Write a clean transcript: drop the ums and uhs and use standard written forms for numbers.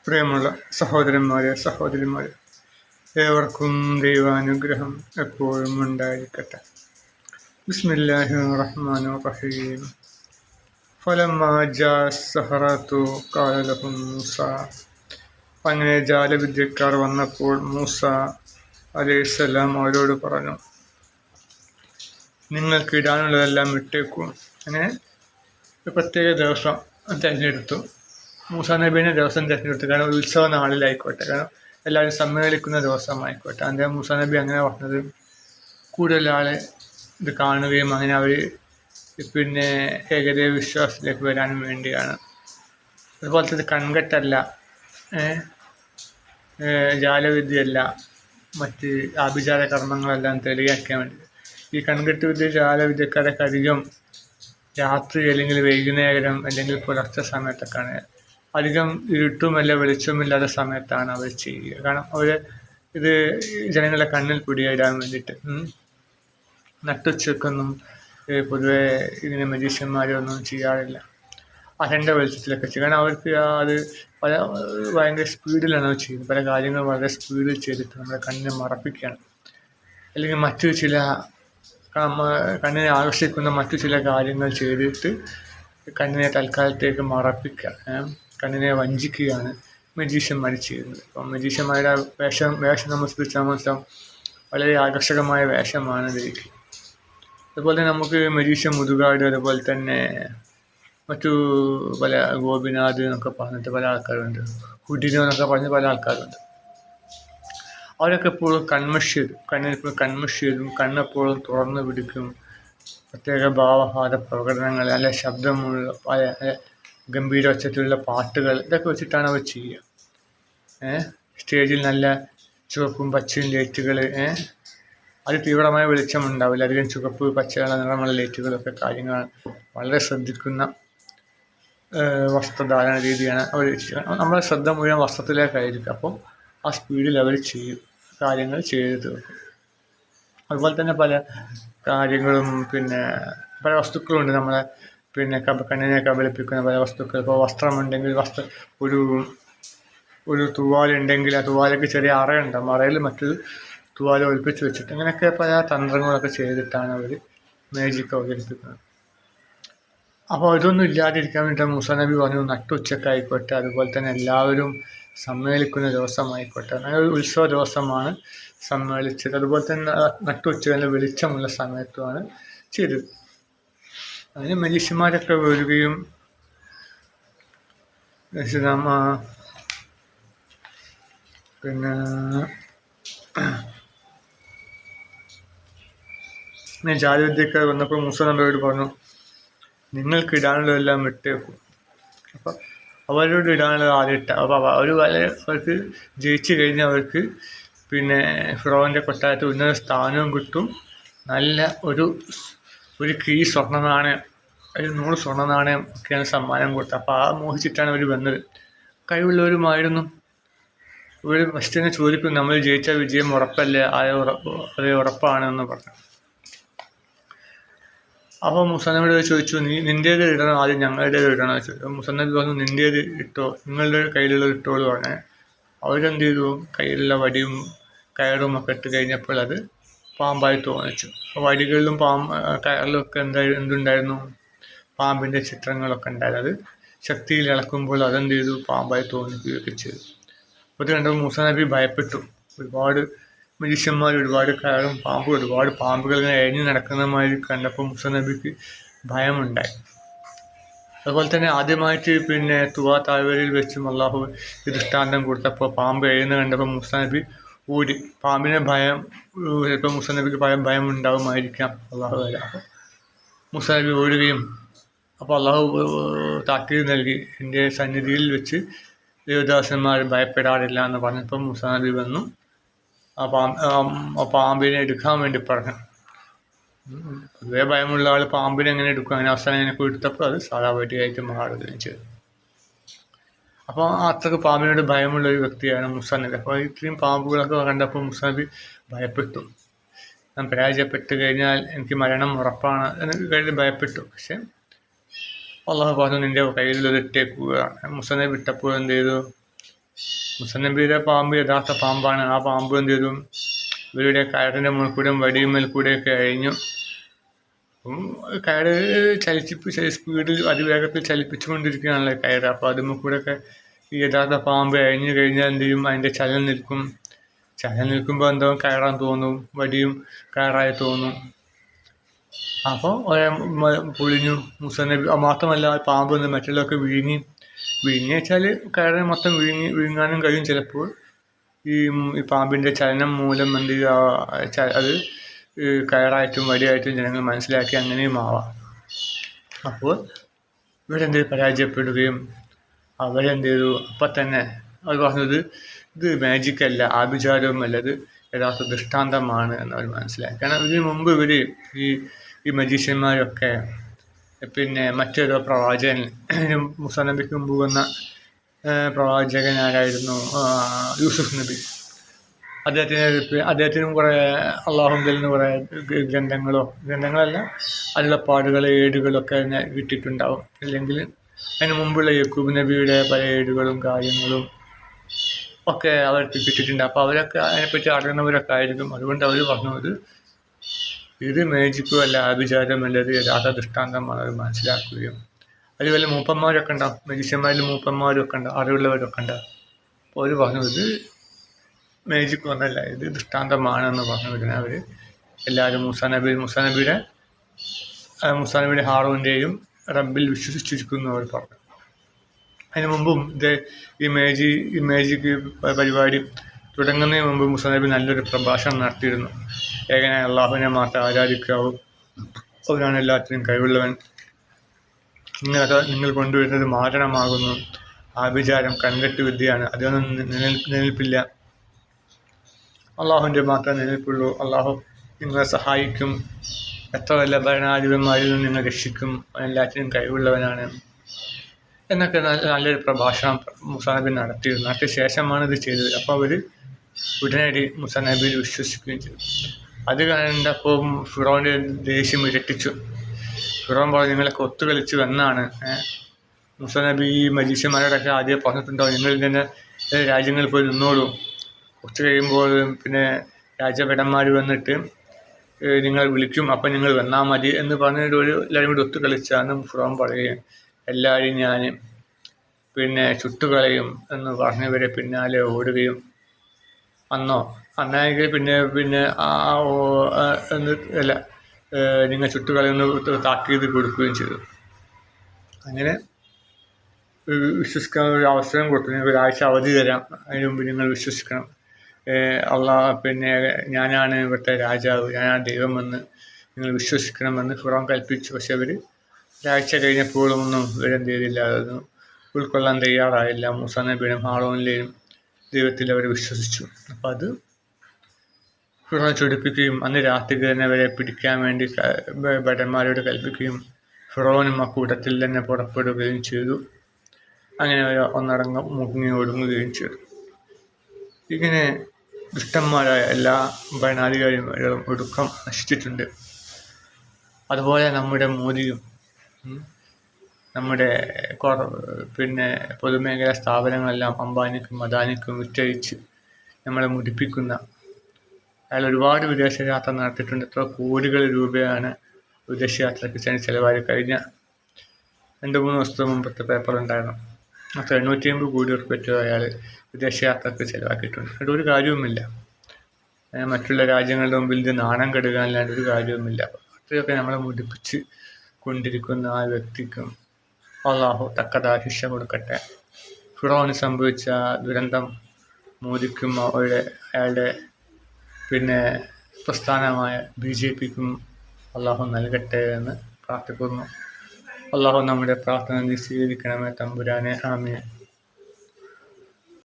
പ്രിയമുള്ള സഹോദരന്മാരെ, സഹോദരിമാരെ, ഏവർക്കും ദൈവാനുഗ്രഹം എപ്പോഴും ഉണ്ടായിരിക്കട്ടെ. ബിസ്മില്ലാഹിർ റഹ്മാനിർ റഹീം. ഫലമ്മാ ജാഅ അസ്സഹറതു ഖാല ലഹും മൂസാ. അങ്ങനെ ജാലവിദ്യക്കാർ വന്നപ്പോൾ മൂസ അലൈഹിസ്സലാം അവരോട് പറഞ്ഞു, നിങ്ങൾക്ക് ഇടാനുള്ളതെല്ലാം ഇട്ടേക്കൂ. അങ്ങനെ ഒരു പ്രത്യേക ദിവസം തിരഞ്ഞെടുത്തു. മൂസാ നബീനെ ദിവസം തിരഞ്ഞെടുത്തു. കാരണം ഉത്സവ നാളിലായിക്കോട്ടെ, കാരണം എല്ലാവരും സമ്മേളിക്കുന്ന ദിവസമായിക്കോട്ടെ. അദ്ദേഹം മൂസാ നബി അങ്ങനെ പറഞ്ഞത് കൂടുതൽ ആളെ ഇത് കാണുകയും അങ്ങനെ അവർ പിന്നെ ഏകദേശ വിശ്വാസത്തിലേക്ക് വരാനും വേണ്ടിയാണ്. അതുപോലെ തന്നെ കൺകെട്ടല്ല, ജാലവിദ്യയല്ല, മറ്റ് ആഭിചാര കർമ്മങ്ങളെല്ലാം തെളിയാക്കാൻ വേണ്ടി. ഈ കൺകെട്ട് വിദ്യ ജാലവിദ്യക്കാരൊക്കെ അധികം രാത്രി അല്ലെങ്കിൽ വൈകുന്നേരം അല്ലെങ്കിൽ പുലർച്ചെ സമയത്തൊക്കെയാണ്. അധികം ഇരുട്ടുമല്ല വെളിച്ചമില്ലാത്ത സമയത്താണ് അവർ ചെയ്യുക. കാരണം അവർ ഇത് ജനങ്ങളുടെ കണ്ണിൽ പിടിയിടാൻ വേണ്ടിയിട്ട്. നട്ടുച്ചക്കൊന്നും പൊതുവെ ഇങ്ങനെ മജീഷ്യന്മാരൊന്നും ചെയ്യാറില്ല. അരണ്ട വെളിച്ചത്തിലൊക്കെ ചെയ്യും. കാരണം അവർക്ക് അത് ഭയങ്കര സ്പീഡിലാണ് അവർ ചെയ്യുന്നത്. പല കാര്യങ്ങൾ വളരെ സ്പീഡിൽ ചെയ്തിട്ട് നമ്മുടെ കണ്ണിനെ മറപ്പിക്കുകയാണ്. അല്ലെങ്കിൽ മറ്റു ചില കണ്ണിനെ ആകർഷിക്കുന്ന മറ്റു ചില കാര്യങ്ങൾ ചെയ്തിട്ട് കണ്ണിനെ തൽക്കാലത്തേക്ക് മറപ്പിക്കുക, കണ്ണിനെ വഞ്ചിക്കുകയാണ് മജീഷ്യന്മാർ ചെയ്യുന്നത്. അപ്പം മജീഷ്യന്മാരുടെ വേഷം നമ്മൾ ശ്രദ്ധിച്ചാൽ മനസ്സിലാവും, വളരെ ആകർഷകമായ വേഷമാണ് ധരിക്കുക. അതുപോലെ തന്നെ നമുക്ക് മജീഷ്യൻ മുതുകാട്, അതുപോലെ തന്നെ മറ്റു പല ഗോപിനാഥ് എന്നൊക്കെ പറഞ്ഞിട്ട് പല ആൾക്കാരുണ്ട്, ഹുഡിനോ എന്നൊക്കെ പറഞ്ഞ് പല ആൾക്കാരുണ്ട്. അവരൊക്കെ എപ്പോഴും കൺമഷിയതും കണ്ണെപ്പോഴും തുറന്നു പിടിക്കും. പ്രത്യേക ഭാവഹാര പ്രകടനങ്ങൾ, നല്ല ശബ്ദമുള്ള പല ഗംഭീര ഒച്ചത്തിലുള്ള പാട്ടുകൾ, ഇതൊക്കെ വെച്ചിട്ടാണ് അവർ ചെയ്യുക. സ്റ്റേജിൽ നല്ല ചുവപ്പും പച്ചയും ലൈറ്റുകൾ, അത് തീവ്രമായ വെളിച്ചമുണ്ടാവില്ല, അധികം ചുവപ്പ് പച്ചയുള്ള നിറമുള്ള ലൈറ്റുകളൊക്കെ കാര്യങ്ങളാണ്. വളരെ ശ്രദ്ധിക്കുന്ന വസ്ത്രധാരണ രീതിയാണ് അവർ ചെയ്യുക. നമ്മുടെ ശ്രദ്ധ മുഴുവൻ വസ്ത്രത്തിലേക്കായിരിക്കും. അപ്പം ആ സ്പീഡിൽ അവർ കാര്യങ്ങൾ ചെയ്ത് തീർക്കും. അതുപോലെ തന്നെ പല കാര്യങ്ങളും പിന്നെ പല വസ്തുക്കളുണ്ട് നമ്മളെ പിന്നെ കണ്ണിനെ കബളിപ്പിക്കുന്ന പല വസ്തുക്കൾ. ഇപ്പോൾ വസ്ത്രമുണ്ടെങ്കിൽ ഒരു തുവാലുണ്ടെങ്കിൽ ആ തുവാലയ്ക്ക് ചെറിയ അറയുണ്ടാകും, അറയിൽ മറ്റൊരു തുവാല ഒളിപ്പിച്ച് വെച്ചിട്ട് അങ്ങനെയൊക്കെ പല തന്ത്രങ്ങളൊക്കെ ചെയ്തിട്ടാണ് അവർ മാജിക് അവതരിപ്പിക്കുന്നത്. അപ്പോൾ ഇതൊന്നും ഇല്ലാതിരിക്കാൻ വേണ്ടി മൂസാ നബി പറഞ്ഞു, നട്ടുച്ചക്കായിക്കോട്ടെ, അതുപോലെ തന്നെ എല്ലാവരും സമ്മേളിക്കുന്ന ദിവസമായിക്കോട്ടെ, അങ്ങനെ ഒരു ഉത്സവ ദിവസമാണ് സമ്മേളിച്ചത്. അതുപോലെ തന്നെ നട്ടുച്ചകളിൽ വെളിച്ചമുള്ള സമയത്തുമാണ് ചെയ്തത്. അതിന് മജീഷ്യന്മാരൊക്കെ വരികയും പിന്നെ ജാലവിദ്യക്കാർ വന്നപ്പോൾ മൂസാ നബിയോട് പറഞ്ഞു, നിങ്ങൾക്ക് ഇടാനുള്ളതെല്ലാം വിട്ടേക്കും. അപ്പം അവരോട് ഇടാനുള്ളത് ആദ്യം ഇട്ട. അപ്പോൾ അവർക്ക് ജയിച്ചു കഴിഞ്ഞാൽ അവർക്ക് പിന്നെ ഫിറോവിൻ്റെ കൊട്ടാരത്തിൽ ഉന്നത സ്ഥാനവും കിട്ടും. നല്ല ഒരു കീ സ്വർണ്ണ നാണയം, ഒരു 100 സ്വർണ്ണ നാണയം ഒക്കെയാണ് സമ്മാനം കൊടുത്തത്. അപ്പോൾ ആ മോഹിച്ചിട്ടാണ് അവർ വന്നത്. കഴിവുള്ളവരുമായിരുന്നു. ഇവർ ഫസ്റ്റ് തന്നെ ചോദിക്കും, നമ്മൾ ജയിച്ച വിജയം ഉറപ്പല്ലേ? അതേ ഉറപ്പാണെന്ന് പറഞ്ഞു. അപ്പോൾ മൂസാ നബിയോട് ചോദിച്ചു, നിൻ്റേത് ഇടണോ ആദ്യം ഞങ്ങളുടേത് ഇടണോ ചോദിച്ചു. മൂസാ നബി പറഞ്ഞു, നിൻ്റേത് ഇട്ടോ, നിങ്ങളുടെ കയ്യിലുള്ള ഇട്ടോളൂ പറഞ്ഞ്. അവരെന്ത് ചെയ്തു, കയ്യിലുള്ള വടിയും കയറും ഒക്കെ ഇട്ട് കഴിഞ്ഞപ്പോൾ അത് പാമ്പായി തോന്നിച്ചു. വടികളിലും കയറിലും ഒക്കെ എന്തുണ്ടായിരുന്നു, പാമ്പിൻ്റെ ചിത്രങ്ങളൊക്കെ ഉണ്ടായിരുന്നു. അത് ശക്തിയിൽ ഇളക്കുമ്പോൾ അതെന്ത് ചെയ്തു, പാമ്പായി തോന്നിക്കുകയൊക്കെ ചെയ്തു. അപ്പോൾ ഇത് കണ്ടപ്പോൾ മൂസാ നബി ഭയപ്പെട്ടു. ഒരുപാട് മജീഷ്യന്മാർ, ഒരുപാട് കയറും ഒരുപാട് പാമ്പുകൾ ഇങ്ങനെ എഴിഞ്ഞ് നടക്കുന്നതുമായി കണ്ടപ്പോൾ മൂസാ നബിക്ക് ഭയമുണ്ടായി. അതുപോലെ തന്നെ ആദ്യമായിട്ട് പിന്നെ തുവാ താഴ്വരയിൽ വെച്ചും അള്ളാഹു ദൃഷ്ടാന്തം കൊടുത്തപ്പോൾ പാമ്പ് എഴുന്ന കണ്ടപ്പോൾ മൂസാ നബി ഓടി. പാമ്പിനെ ചിലപ്പോൾ മൂസാ നബിക്ക് ഭയം ഉണ്ടാകുമായിരിക്കാം അള്ളാഹു വരെ. അപ്പോൾ മൂസാ നബി ഓടുകയും അപ്പോൾ അള്ളാഹു താക്കീത് നൽകി, എൻ്റെ സന്നിധിയിൽ വെച്ച് ദേവദാസന്മാർ ഭയപ്പെടാറില്ല എന്ന് പറഞ്ഞപ്പോൾ മൂസാ നബി വന്നു ആ പാമ്പിനെ എടുക്കാൻ വേണ്ടി പറഞ്ഞു. പൊതുവെ ഭയമുള്ള ആൾ പാമ്പിനെ എങ്ങനെ എടുക്കും, അങ്ങനെ അവസാനം എങ്ങനെ എടുത്തപ്പോൾ അത് സാധാ വടിയായിട്ട് മാറുകയും ചെയ്തു. അപ്പോൾ അത്രയ്ക്ക് പാമ്പിനോട് ഭയമുള്ള ഒരു വ്യക്തിയാണ് മൂസാ നബി. അപ്പോൾ ഇത്രയും പാമ്പുകളൊക്കെ കണ്ടപ്പോൾ മൂസാ നബി ഭയപ്പെട്ടു. ഞാൻ പരാജയപ്പെട്ട് കഴിഞ്ഞാൽ എനിക്ക് മരണം ഉറപ്പാണ് എന്ന് കഴിഞ്ഞ് ഭയപ്പെട്ടു. പക്ഷെ അള്ളാഹു പറഞ്ഞു, നിൻ്റെ കയ്യിലുള്ളത് ഇട്ടേക്കുകയാണ്. മൂസാ നബി വിട്ടപ്പോൾ എന്ത് ചെയ്തു, മുസനബിയുടെ പാമ്പ് യഥാർത്ഥ പാമ്പാണ്. ആ പാമ്പ് എന്ത് ചെയ്തു, ഇവരുടെ കയറിൻ്റെ മുകളിൽ കൂടെ വടിയുമ്മൽ കൂടെയൊക്കെ അഴിഞ്ഞു. കയറ് സ്പീഡിൽ അതിവേഗത്തിൽ ചലിപ്പിച്ചുകൊണ്ടിരിക്കുകയാണല്ലോ കയറ്. അപ്പോൾ അതിന്മേൽ കൂടെയൊക്കെ ഈ യഥാർത്ഥ പാമ്പ് അഴിഞ്ഞു കഴിഞ്ഞാൽ എന്ത് ചെയ്യും, അതിൻ്റെ ചലനം നിൽക്കും. ചലനം നിൽക്കുമ്പോൾ എന്തോ കയറാൻ തോന്നും, വടിയും കയറായി തോന്നും. അപ്പോൾ പൊളിഞ്ഞു മുസനബി. മാത്രമല്ല പാമ്പ് മറ്റുള്ളതൊക്കെ വിഴുങ്ങി വെച്ചാൽ കയറിനെ മൊത്തം വിഴുങ്ങാനും കഴിയും ചിലപ്പോൾ. ഈ പാമ്പിൻ്റെ ചലനം മൂലം എന്ത് ചെയ്യുക, അത് കയറായിട്ടും വടിയായിട്ടും ജനങ്ങൾ മനസ്സിലാക്കി അങ്ങനെയും ആവാം. അപ്പോൾ ഇവരെന്ത് പരാജയപ്പെടുകയും അവരെന്ത് ചെയ്തു, അപ്പം തന്നെ അവർ പറഞ്ഞത് ഇത് മാജിക്കല്ല, ആഭിചാരവുമല്ല, ഇത് യഥാർത്ഥ ദൃഷ്ടാന്തമാണ് എന്നവർ മനസ്സിലാക്കി. കാരണം ഇതിനു മുമ്പ് ഇവർ ഈ മജീഷ്യന്മാരൊക്കെ പിന്നെ മറ്റൊരു പ്രവാചകൻ മുസനബിക്ക് മുമ്പ് വന്ന പ്രവാചകനാരായിരുന്നു യൂസുഫ് നബി. അദ്ദേഹത്തിനും കുറേ അള്ളാഹുവിൽ നിന്ന് കുറേ ഗ്രന്ഥങ്ങളല്ല അരുളപ്പാടുകൾ, ഏടുകളൊക്കെ തന്നെ കിട്ടിയിട്ടുണ്ടാവും. അല്ലെങ്കിൽ അതിന് മുമ്പുള്ള യക്കൂബ് നബിയുടെ പല ഏടുകളും കാര്യങ്ങളും ഒക്കെ അവർക്ക് കിട്ടിയിട്ടുണ്ട്. അപ്പോൾ അവരൊക്കെ അതിനെപ്പറ്റി അറിയുന്നവരൊക്കെ ആയിരിക്കും. അതുകൊണ്ട് അവർ പറഞ്ഞത് ഇത് മേജിക്കോ അല്ല, ആഭിചാരമല്ല, ഇത് യഥാർത്ഥ ദൃഷ്ടാന്തമാണ് അവർ മനസ്സിലാക്കുകയും. അതിൽ വല്ല മൂപ്പന്മാരൊക്കെ ഉണ്ടാവും, മനുഷ്യന്മാരിൽ മൂപ്പന്മാരൊക്കെ ഉണ്ടാവും, അറിവുള്ളവരൊക്കെ ഉണ്ടാവും. അപ്പോൾ അവർ പറഞ്ഞു ഇത് മേജിക്കോ എന്നല്ല, ഇത് ദൃഷ്ടാന്തമാണെന്ന് പറഞ്ഞു വരുന്നത്. അവർ എല്ലാവരും മുസാനബിയുടെ ഹാറൂൻ്റെയും റബ്ബിൽ വിശ്വസിച്ചിരിക്കുന്നു അവർ പറഞ്ഞു. അതിന് മുമ്പും ഈ മേജിക് പരിപാടി തുടങ്ങുന്നതിന് മുമ്പ് മുസനബി നല്ലൊരു പ്രഭാഷണം നടത്തിയിരുന്നു. ഏകനായ അള്ളാഹുവിനെ മാത്രം ആരാധിക്കാവൂ, അവനാണ് എല്ലാത്തിനും കഴിവുള്ളവൻ, നിങ്ങൾ കൊണ്ടുവരുന്നത് മാരണമാകുന്നു, ആഭിചാരം കൺകെട്ട് വിദ്യയാണ്, അതൊന്നും നിലനിൽപ്പില്ല, അള്ളാഹുവിൻ്റെ മാത്രമേ നിലനിൽപ്പുള്ളൂ, അള്ളാഹു നിങ്ങളെ സഹായിക്കും, എത്ര വല്ല ഭരണാധിപന്മാരിൽ നിന്ന് നിങ്ങൾ രക്ഷിക്കും, എല്ലാത്തിനും കഴിവുള്ളവനാണ് എന്നൊക്കെ നല്ലൊരു പ്രഭാഷണം മുസാനബി നടത്തിയ ശേഷമാണ് ഇത് ചെയ്തത്. അപ്പോൾ അവർ ഉടനടി മുസാനബിയിൽ വിശ്വസിക്കുകയും ചെയ്തു. അത് കണ്ടപ്പോൾ ഫിറോൻ്റെ ദേഷ്യം ഇരട്ടിച്ചു. ഫിറോൻ പറഞ്ഞു, നിങ്ങളൊക്കെ ഒത്തുകളിച്ച് വന്നാണ്. മുസാനബി ഈ മജീഷ്യന്മാരോടൊക്കെ ആദ്യം പറഞ്ഞിട്ടുണ്ടാവും, നിങ്ങൾ ഇങ്ങനെ രാജ്യങ്ങളിൽ പോയി നിന്നോളൂ, കുറച്ച് കഴിയുമ്പോൾ പിന്നെ രാജഭടന്മാർ വന്നിട്ട് നിങ്ങൾ വിളിക്കും, അപ്പം നിങ്ങൾ വന്നാൽ മതി എന്ന് പറഞ്ഞിട്ട് എല്ലാവരും കൂടി ഒത്തുകളിച്ചാണ് ഫിറോൻ പറയുകയും എല്ലാവരും ഞാൻ പിന്നെ ചുട്ടുകളയും എന്ന് പറഞ്ഞവരെ പിന്നാലെ ഓടുകയും അന്നാണെങ്കിൽ പിന്നെ നിങ്ങൾ ചുട്ടുകളയെന്ന് താക്കീത് കൊടുക്കുകയും ചെയ്തു. അങ്ങനെ വിശ്വസിക്കാൻ ഒരു അവസരം കൊടുത്തു, നിങ്ങൾ ഒരാഴ്ച അവധി തരാം, അതിന് മുമ്പ് നിങ്ങൾ വിശ്വസിക്കണം, പിന്നെ ഞാനാണ് ഇവിടുത്തെ രാജാവ്, ഞാനാണ് ദൈവമെന്ന് നിങ്ങൾ വിശ്വസിക്കണമെന്ന് ഫിറോൻ കൽപ്പിച്ചു. പക്ഷെ അവർ ഒരാഴ്ച കഴിഞ്ഞപ്പോഴൊന്നും ഇവരെന്ത് ചെയ്തില്ല, അതൊന്നും ഉൾക്കൊള്ളാൻ തയ്യാറായില്ല. മൂസാ നബിയുടെയും ഹാറൂനിലെയും ദൈവത്തിൽ അവർ വിശ്വസിച്ചു. അപ്പോൾ അത് ഫിറോൻ ചൊടിപ്പിക്കുകയും അന്ന് രാത്രി തന്നെ അവരെ പിടിക്കാൻ വേണ്ടി ഭടന്മാരോട് കൽപ്പിക്കുകയും ഫിറോനും ആ കൂട്ടത്തിൽ തന്നെ പുറപ്പെടുകയും ചെയ്തു. അങ്ങനെ അവർ ഒന്നടങ്കം മുങ്ങി ഒടുങ്ങുകയും ചെയ്തു. ഇങ്ങനെ ദുഷ്ടന്മാരായ എല്ലാ ഭരണാധികാരികളും ഒടുക്കം നശിച്ചിട്ടുണ്ട്. അതുപോലെ നമ്മുടെ മോദിയും നമ്മുടെ പിന്നെ പൊതുമേഖലാ സ്ഥാപനങ്ങളെല്ലാം അംബാനിക്കും അദാനിക്കും വിറ്റഴിച്ച് നമ്മളെ മുടിപ്പിക്കുന്ന അയാൾ ഒരുപാട് വിദേശയാത്ര നടത്തിയിട്ടുണ്ട്. എത്ര കോടികൾ രൂപയാണ് വിദേശയാത്രയ്ക്ക് ചിലവായി. കഴിഞ്ഞ 2-3 ദിവസത്തിന് മുമ്പത്തെ പേപ്പറുണ്ടായിരുന്നു. 850 കോടി ഉറുപ്പിക അയാൾ വിദേശയാത്രയ്ക്ക് ചിലവാക്കിയിട്ടുണ്ട്. അതൊരു കാര്യവുമില്ല. മറ്റുള്ള രാജ്യങ്ങളുടെ മുമ്പിൽ ഇത് നാണം കെടുകാനല്ലാണ്ട് ഒരു കാര്യവുമില്ല. അത്രയൊക്കെ നമ്മളെ മുടിപ്പിച്ച് കൊണ്ടിരിക്കുന്ന ആ വ്യക്തിക്കും അള്ളാഹു തക്കതായ ശിക്ഷ കൊടുക്കട്ടെ. ഫിറോന് സംഭവിച്ച ദുരന്തം മോദിക്കും അയാളുടെ പിന്നെ പ്രസ്ഥാനമായ BJPക്കും അള്ളാഹു നൽകട്ടെ എന്ന് പ്രാർത്ഥിക്കുന്നു. അള്ളാഹു നമ്മുടെ പ്രാർത്ഥന സ്വീകരിക്കണമേ തമ്പുരാനെ. ആമീൻ.